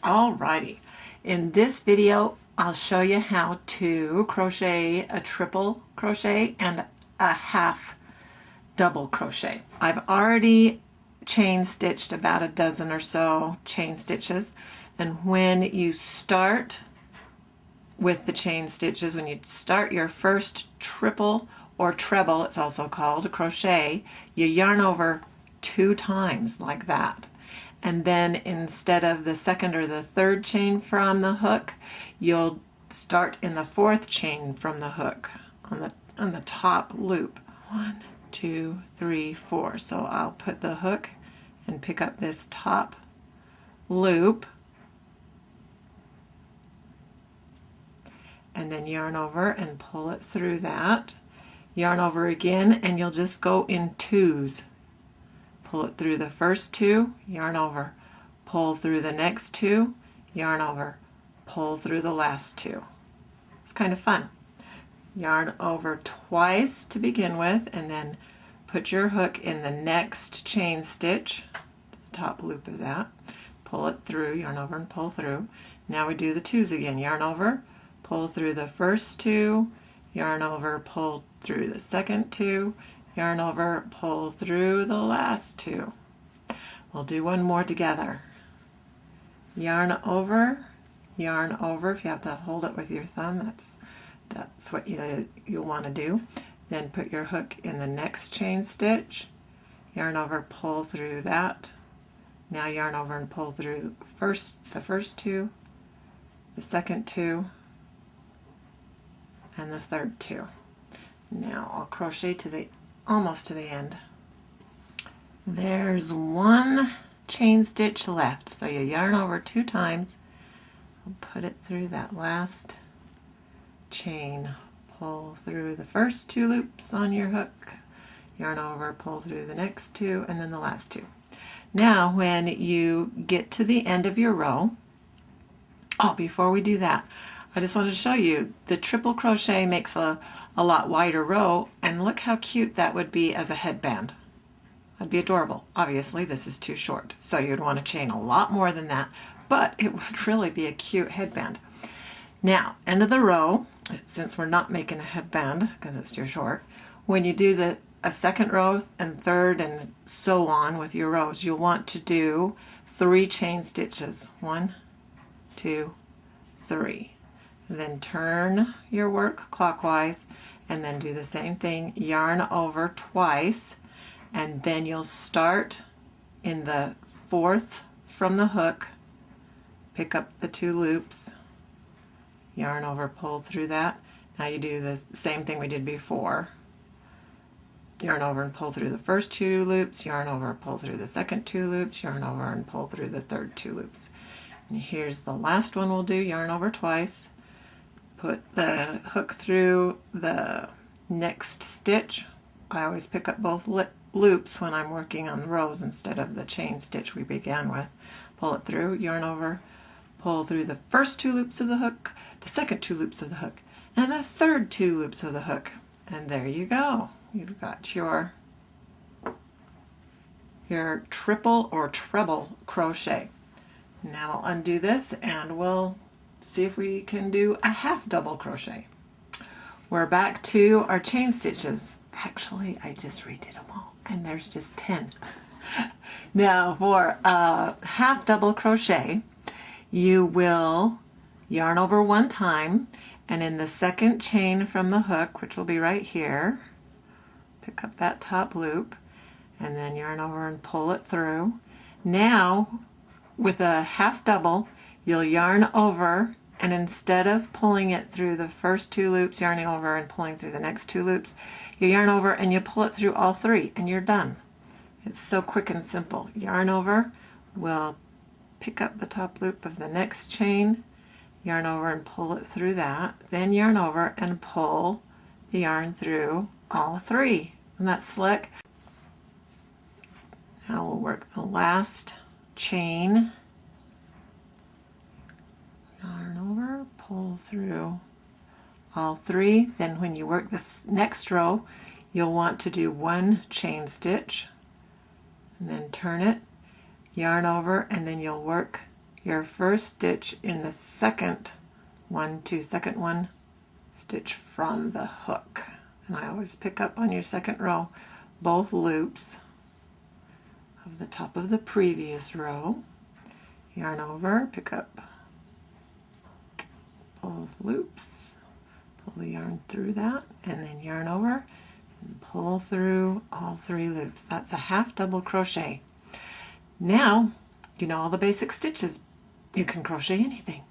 Alrighty, in this video I'll show you how to crochet a triple crochet and a half double crochet. I've already chain stitched about a dozen or so chain stitches, and when you start with the chain stitches, when you start your first triple or treble, it's also called crochet, you yarn over 2 times like that. And then instead of the second or the third chain from the hook, you'll start in the 4th chain from the hook on the top loop. 1, 2, 3, 4. So I'll put the hook and pick up this top loop and then yarn over and pull it through that. Yarn over again, and you'll just go in 2s. Pull it through the first 2, yarn over, pull through the next 2, yarn over, pull through the last 2. It's kind of fun. Yarn over twice to begin with, and then put your hook in the next chain stitch, the top loop of that, pull it through, yarn over and pull through. Now we do the 2s again. Yarn over, pull through the first 2, yarn over, pull through the second 2, yarn over, pull through the last 2. We'll do one more together. Yarn over, if you have to hold it with your thumb, that's what you'll want to do. Then put your hook in the next chain stitch, yarn over, pull through that. Now yarn over and pull through the first 2, the second 2, and the third 2. Now I'll crochet to almost to the end. There's 1 chain stitch left, so you yarn over 2 times, put it through that last chain, pull through the first 2 loops on your hook, yarn over, pull through the next 2, and then the last 2. Now when you get to the end of your row, before we do that, I just wanted to show you the triple crochet makes a lot wider row, and look how cute that would be as a headband. That'd be adorable. Obviously this is too short, so you'd want to chain a lot more than that, but it would really be a cute headband. Now, end of the row, since we're not making a headband because it's too short, when you do a second row and third and so on with your rows, you'll want to do 3 chain stitches. 1, 2, 3. Then turn your work clockwise and then do the same thing, yarn over twice, and then you'll start in the 4th from the hook, pick up the 2 loops, yarn over, pull through that. Now you do the same thing we did before. Yarn over and pull through the first 2 loops, yarn over, pull through the second 2 loops, yarn over and pull through the third 2 loops. And here's the last one we'll do, yarn over twice, put the hook through the next stitch. I always pick up both loops when I'm working on the rows instead of the chain stitch we began with. Pull it through, yarn over, pull through the first 2 loops of the hook, the second 2 loops of the hook, and the third 2 loops of the hook. And there you go. You've got your triple or treble crochet. Now I'll undo this and we'll see if we can do a half double crochet. We're back to our chain stitches. Actually, I just redid them all, and there's just 10. Now for a half double crochet, you will yarn over 1 time, and in the second chain from the hook, which will be right here, pick up that top loop, and then yarn over and pull it through. Now with a half double, you'll yarn over, and instead of pulling it through the first 2 loops, yarning over and pulling through the next 2 loops, you yarn over and you pull it through all 3, and you're done. It's so quick and simple. Yarn over, we'll pick up the top loop of the next chain, yarn over and pull it through that, then yarn over and pull the yarn through all 3. And that's slick. Now we'll work the last chain, yarn over, pull through all 3. Then when you work this next row, you'll want to do 1 chain stitch and then turn it, yarn over, and then you'll work your first stitch in the second one stitch from the hook. And I always pick up on your second row both loops of the top of the previous row. Yarn over, pick up both loops, pull the yarn through that, and then yarn over and pull through all 3 loops. That's a half double crochet. Now you know all the basic stitches. You can crochet anything.